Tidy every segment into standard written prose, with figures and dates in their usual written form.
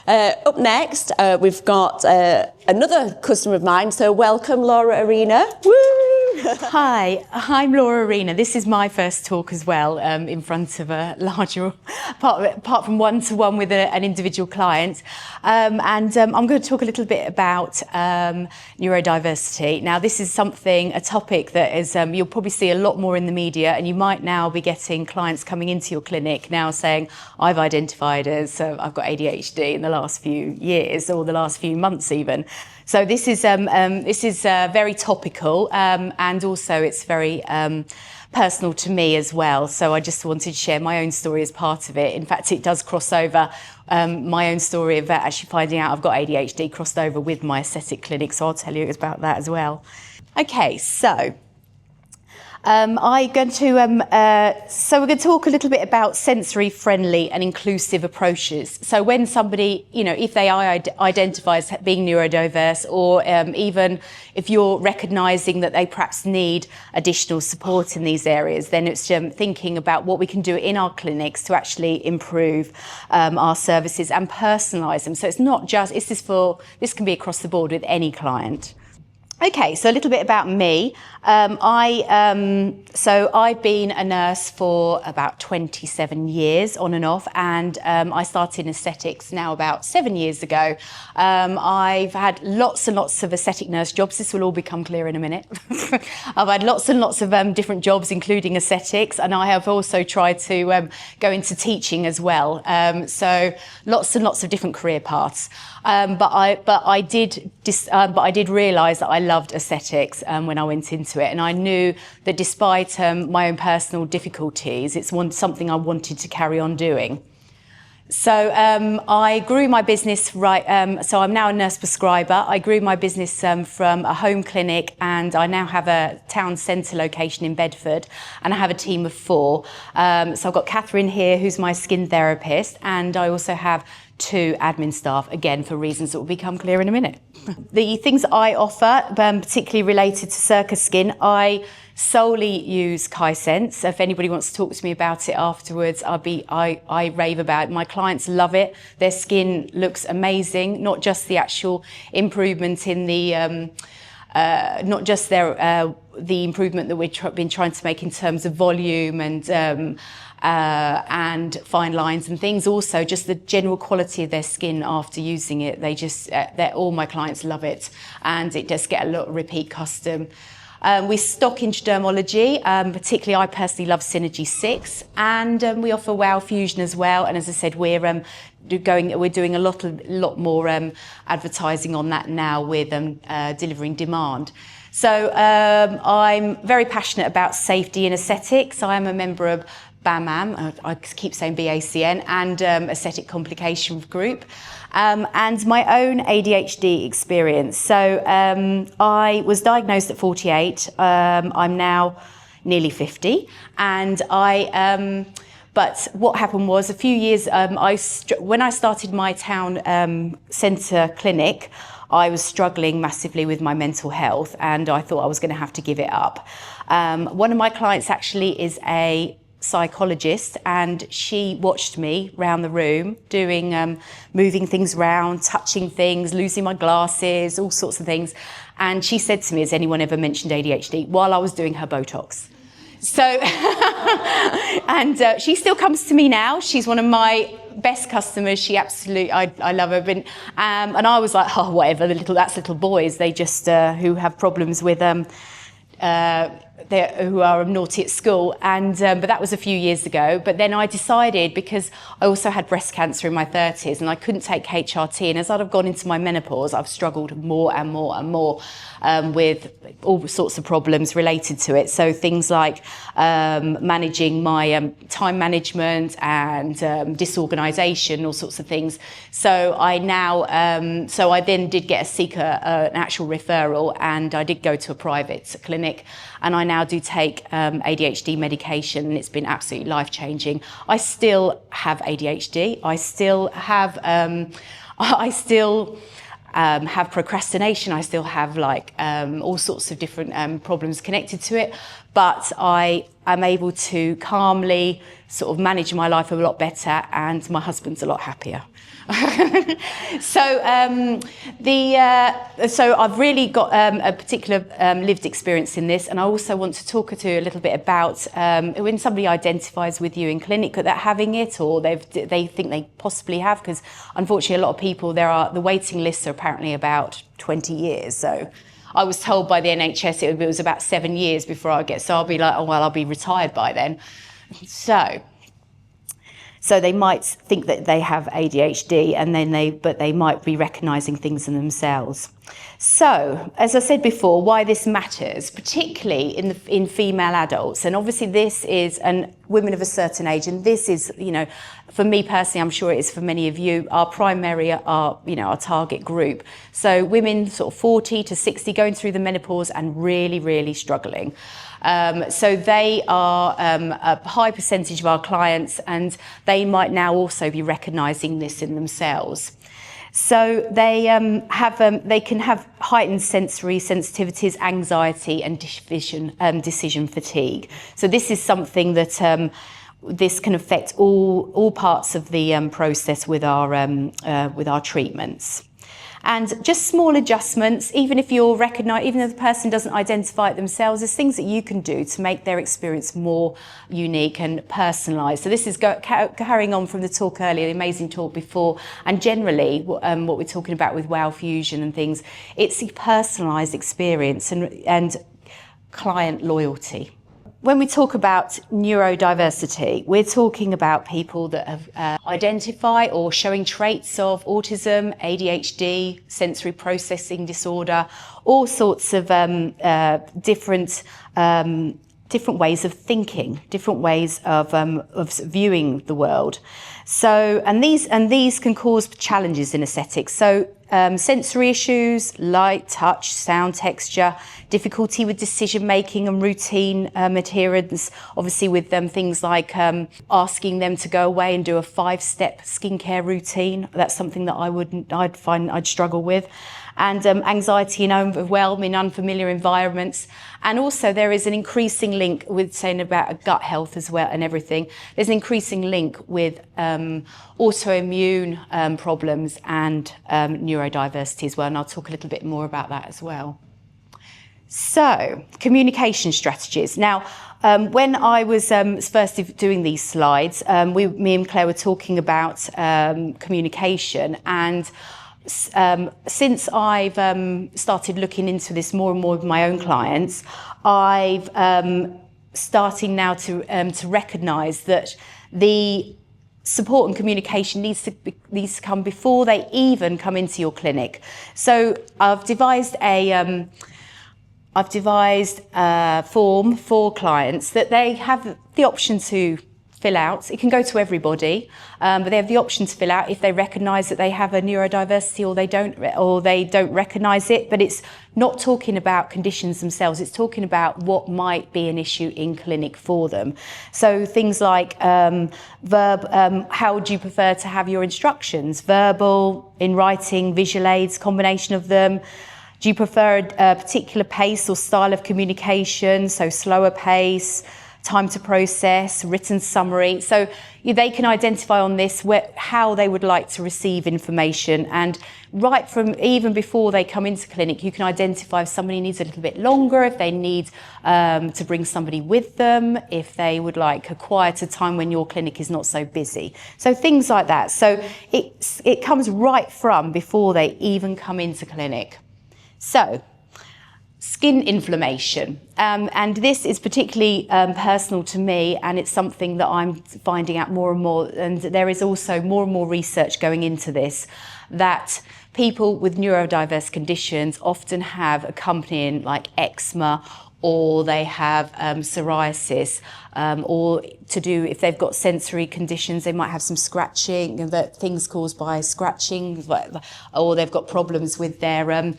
Up next, we've got another customer of mine, so welcome Laura Arena. Woo! Hi, I'm Laura Arena. This is my first talk as well, in front of a larger, apart from one-to-one with an individual client. I'm going to talk a little bit about neurodiversity. Now, this is a topic that is, you'll probably see a lot more in the media, and you might now be getting clients coming into your clinic now saying, I've identified as, I've got ADHD in the last few years, or the last few months even. So this is very topical, and also it's very personal to me as well. So I just wanted to share my own story as part of it. In fact, it does cross over. My own story of actually finding out I've got ADHD crossed over with my aesthetic clinic. So I'll tell you about that as well. Okay, so. We're going to talk a little bit about sensory-friendly and inclusive approaches. So when somebody, if they identify as being neurodiverse, or even if you're recognising that they perhaps need additional support in these areas, then it's thinking about what we can do in our clinics to actually improve our services and personalise them. So it's not just, this can be across the board with any client. Okay, so a little bit about me. I've been a nurse for about 27 years on and off, and I started in aesthetics now about 7 years ago. I've had lots and lots of aesthetic nurse jobs. This will all become clear in a minute. I've had lots and lots of different jobs, including aesthetics, and I have also tried to go into teaching as well. So lots and lots of different career paths. But I did realise that I loved aesthetics when I went into it, and I knew that despite my own personal difficulties, it's something I wanted to carry on doing. So I grew my business so I'm now a nurse prescriber. I grew my business from a home clinic, and I now have a town centre location in Bedford, and I have a team of 4. So I've got Catherine here, who's my skin therapist, and I also have 2 admin staff, again, for reasons that will become clear in a minute. The things that I offer, particularly related to Circus Skin, I solely use Kaisense. If anybody wants to talk to me about it afterwards, I rave about it. My clients love it. Their skin looks amazing, not just the actual improvement in the not just the improvement that we've been trying to make in terms of volume and fine lines and things, also just the general quality of their skin after using it. All my clients love it, and it does get a lot of repeat custom. We stock intradermology, particularly I personally love Synergy 6, and we offer WOW Fusion as well. And as I said, we're doing a lot more advertising on that now with delivering demand. So I'm very passionate about safety in aesthetics. I'm a member of BAMAM, I keep saying BACN, and Aesthetic Complication Group, and my own ADHD experience. So I was diagnosed at 48. I'm now nearly 50, and but what happened was a few years, when I started my town centre clinic, I was struggling massively with my mental health, and I thought I was going to have to give it up. One of my clients actually is a psychologist, and she watched me round the room doing moving things around, touching things, losing my glasses, all sorts of things, and she said to me, has anyone ever mentioned ADHD, while I was doing her Botox. So and she still comes to me now. She's one of my best customers. She absolutely, I love her. And I was like, oh, whatever, that's little boys, they just who have problems with who are naughty at school, and but that was a few years ago. But then I decided, because I also had breast cancer in my 30s and I couldn't take HRT, and as I've gone into my menopause, I've struggled more and more and more with all sorts of problems related to it. So things like managing my time management and disorganisation, all sorts of things. So I now, so I then did seek an actual referral, and I did go to a private clinic, and I now do take ADHD medication, and it's been absolutely life-changing. I still have ADHD. I still have have procrastination. I still have all sorts of different problems connected to it. But I I'm able to calmly sort of manage my life a lot better, and my husband's a lot happier. So I've really got a particular lived experience in this, and I also want to talk to you a little bit about when somebody identifies with you in clinic that having it, or they think they possibly have, because unfortunately a lot of people, the waiting lists are apparently about 20 years. So I was told by the NHS it was about 7 years before I get, so I'll be like, oh well, I'll be retired by then. So they might think that they have ADHD, and then but they might be recognising things in themselves. So, as I said before, why this matters, particularly in female adults, and obviously this is, and women of a certain age, and this is, for me personally, I'm sure it is for many of you, our target group. So women sort of 40 to 60 going through the menopause and really, really struggling. So they are a high percentage of our clients, and they might now also be recognising this in themselves. So they can have heightened sensory sensitivities, anxiety, and decision fatigue. So this is something that this can affect all parts of the process with our treatments. And just small adjustments, even if the person doesn't identify it themselves, there's things that you can do to make their experience more unique and personalised. So this is carrying on from the talk earlier, the amazing talk before, and generally what we're talking about with WOW Fusion and things, it's a personalised experience and client loyalty. When we talk about neurodiversity, we're talking about people that have identify or showing traits of autism, ADHD, sensory processing disorder, all sorts of different ways of thinking, different ways of viewing the world. So, and these can cause challenges in aesthetics. So, sensory issues, light, touch, sound, texture, difficulty with decision making and routine adherence, obviously with things like asking them to go away and do a 5-step skincare routine. That's something that I'd find I'd struggle with. And anxiety and overwhelm in unfamiliar environments. And also there is an increasing link with saying about gut health as well and everything. There's an increasing link with autoimmune problems and neurodiversity as well. And I'll talk a little bit more about that as well. So, communication strategies. Now, when I was first doing these slides, me and Claire were talking about communication, and since I've started looking into this more and more with my own clients, I've starting now to recognise that the support and communication needs to come before they even come into your clinic. So I've devised a form for clients that they have the option to fill out. It can go to everybody, but they have the option to fill out if they recognise that they have a neurodiversity or they don't recognise it. But it's not talking about conditions themselves. It's talking about what might be an issue in clinic for them. So things like how would you prefer to have your instructions? Verbal, in writing, visual aids, combination of them. Do you prefer a particular pace or style of communication? So slower pace, time to process, written summary. So they can identify on this how they would like to receive information. And right from even before they come into clinic, you can identify if somebody needs a little bit longer, if they need to bring somebody with them, if they would like a quieter time when your clinic is not so busy. So things like that. So it comes right from before they even come into clinic. So, skin inflammation, and this is particularly personal to me, and it's something that I'm finding out more and more, and there is also more and more research going into this, that people with neurodiverse conditions often have accompanying like eczema, or they have psoriasis, or to do, if they've got sensory conditions, they might have some scratching, and things caused by scratching, or they've got problems with their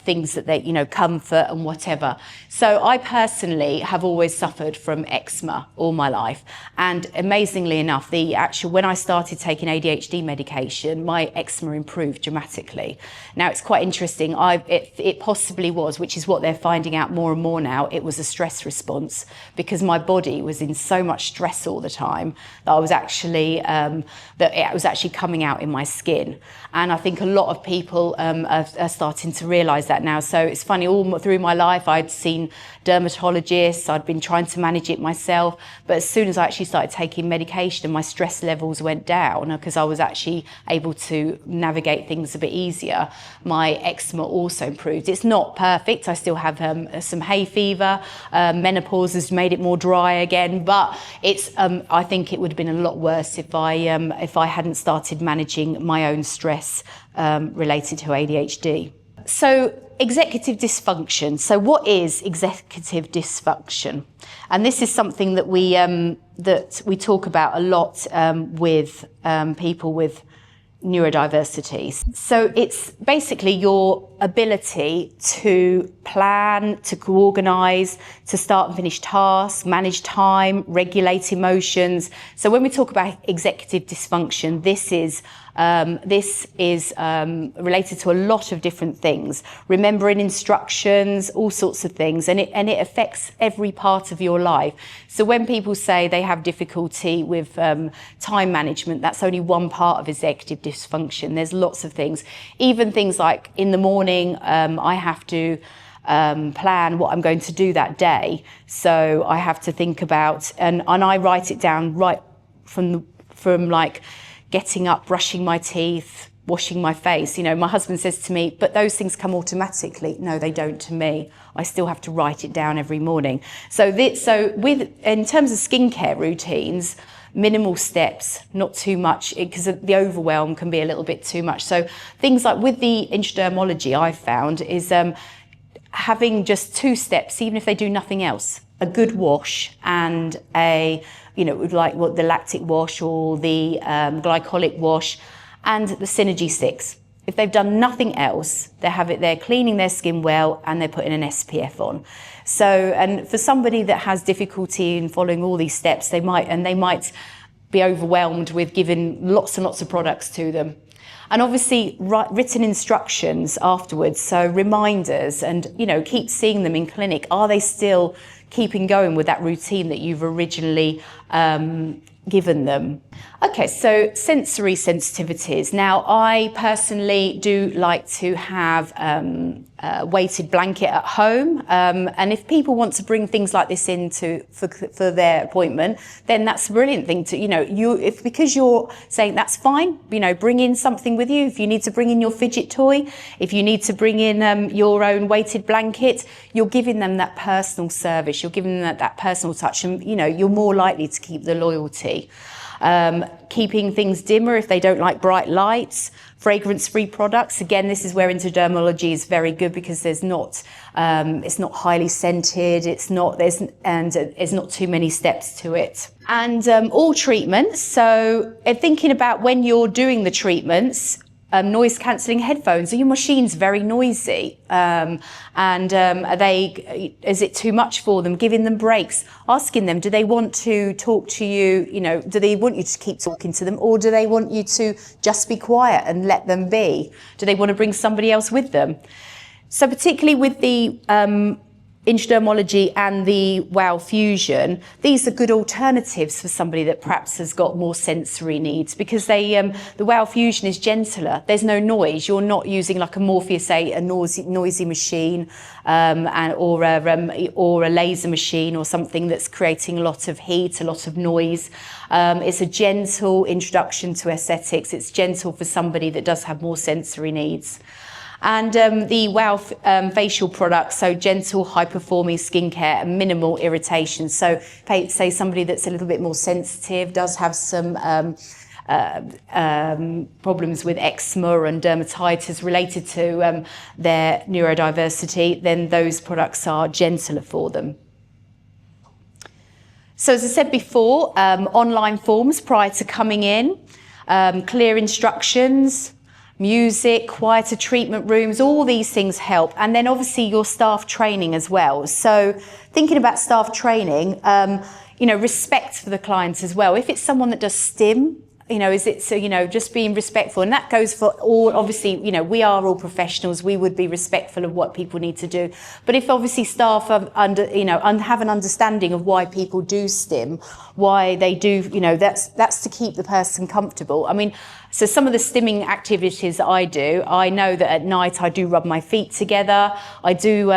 things that they, comfort and whatever. So I personally have always suffered from eczema all my life. And amazingly enough, when I started taking ADHD medication, my eczema improved dramatically. Now it's quite interesting. It possibly was, which is what they're finding out more and more now, it was a stress response, because my body was in so much stress all the time that I was actually, that it was actually coming out in my skin. And I think a lot of people are starting to realise that now. So it's funny, all through my life, I'd seen dermatologists, I'd been trying to manage it myself. But as soon as I actually started taking medication and my stress levels went down, because I was actually able to navigate things a bit easier, my eczema also improved. It's not perfect. I still have some hay fever. Menopause has made it more dry again, but it's. I think it would have been a lot worse if I hadn't started managing my own stress related to ADHD. So executive dysfunction. So what is executive dysfunction? And this is something that we talk about a lot with people with neurodiversity. So it's basically your ability to plan, to organise, to start and finish tasks, manage time, regulate emotions. So when we talk about executive dysfunction, this is related to a lot of different things, remembering instructions, all sorts of things, and it affects every part of your life. So when people say they have difficulty with time management, that's only one part of executive dysfunction. There's lots of things, even things like in the morning, I have to plan what I'm going to do that day. So I have to think about, and I write it down right from like getting up, brushing my teeth, washing my face. You know, my husband says to me, but those things come automatically. No, they don't to me. I still have to write it down every morning. So in terms of skincare routines, minimal steps, not too much, because the overwhelm can be a little bit too much. So things like with the intradermology, I've found is having just 2 steps, even if they do nothing else, a good wash and like the lactic wash or the glycolic wash and the Synergy 6. If they've done nothing else, they're cleaning their skin well and they're putting an SPF on. So, and for somebody that has difficulty in following all these steps, they might be overwhelmed with giving lots and lots of products to them. And obviously written instructions afterwards, so reminders, and keep seeing them in clinic. Are they still keeping going with that routine that you've originally given them? Okay, so sensory sensitivities. Now, I personally do like to have a weighted blanket at home, and if people want to bring things like this in for their appointment, then that's a brilliant thing to, because you're saying that's fine, bring in something with you. If you need to bring in your fidget toy, if you need to bring in your own weighted blanket, you're giving them that personal service, you're giving them that personal touch, and you're more likely to keep the loyalty. Keeping things dimmer if they don't like bright lights, fragrance-free products. Again, this is where intradermology is very good because it's not highly scented. There's not too many steps to it. And all treatments. So thinking about when you're doing the treatments. Noise cancelling headphones. Are your machines very noisy? Is it too much for them? Giving them breaks, asking them, do they want to talk to you? Do they want you to keep talking to them, or do they want you to just be quiet and let them be? Do they want to bring somebody else with them? So particularly with the intradermology and the WOW Fusion, these are good alternatives for somebody that perhaps has got more sensory needs, because the WOW Fusion is gentler. There's no noise. You're not using like a Morpheus 8, a noisy machine, or a laser machine or something that's creating a lot of heat, a lot of noise. It's a gentle introduction to aesthetics. It's gentle for somebody that does have more sensory needs. And the WOW facial products, so gentle, high-performing skincare and minimal irritation. So say somebody that's a little bit more sensitive, does have some problems with eczema and dermatitis related to their neurodiversity, then those products are gentler for them. So as I said before, online forms prior to coming in, clear instructions, music, quieter treatment rooms, all these things help. And then obviously your staff training as well. So thinking about staff training, respect for the clients as well. If it's someone that does STIM, is it, so, just being respectful. And that goes for all, obviously, we are all professionals. We would be respectful of what people need to do. But if obviously staff have have an understanding of why people do stim, why they do, that's to keep the person comfortable. I mean, so some of the stimming activities that I do, I know that at night I do rub my feet together. I do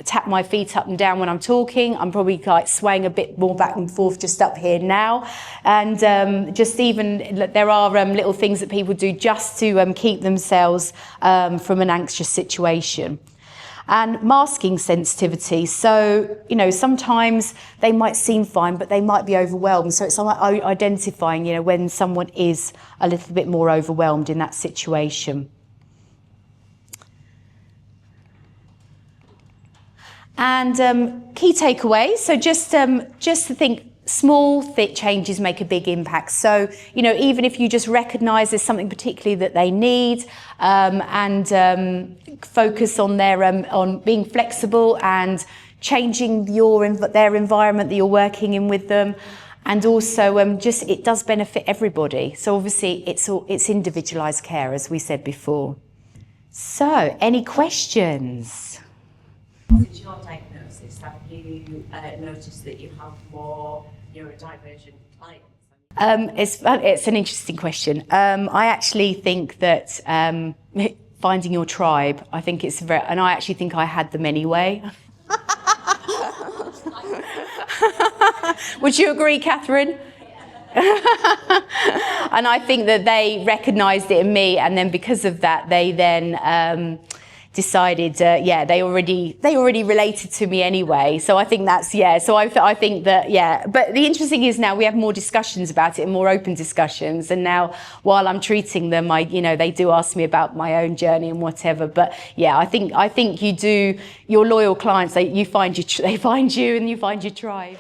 tap my feet up and down when I'm talking. I'm probably like swaying a bit more back and forth just up here now. And just even, there are little things that people do just to keep themselves from an anxious situation. And masking sensitivity. So, sometimes they might seem fine, but they might be overwhelmed. So it's identifying, when someone is a little bit more overwhelmed in that situation. And key takeaways, so just to think, small changes make a big impact. So, even if you just recognise there's something particularly that they need, and focus on on being flexible and changing their environment that you're working in with them. And also, it does benefit everybody. So obviously, it's individualised care, as we said before. So, any questions? Since your diagnosis, have you noticed that you have more neurodivergent clients? It's an interesting question. I actually think that finding your tribe, I think it's very, and I actually think I had them anyway. Would you agree, Catherine? And I think that they recognised it in me, and then because of that, they then decided, they already related to me anyway. So I think that's, so I think that, But the interesting is now we have more discussions about it and more open discussions. And now while I'm treating them, they do ask me about my own journey and whatever. But I think you do, your loyal clients, they find you and you find your tribe.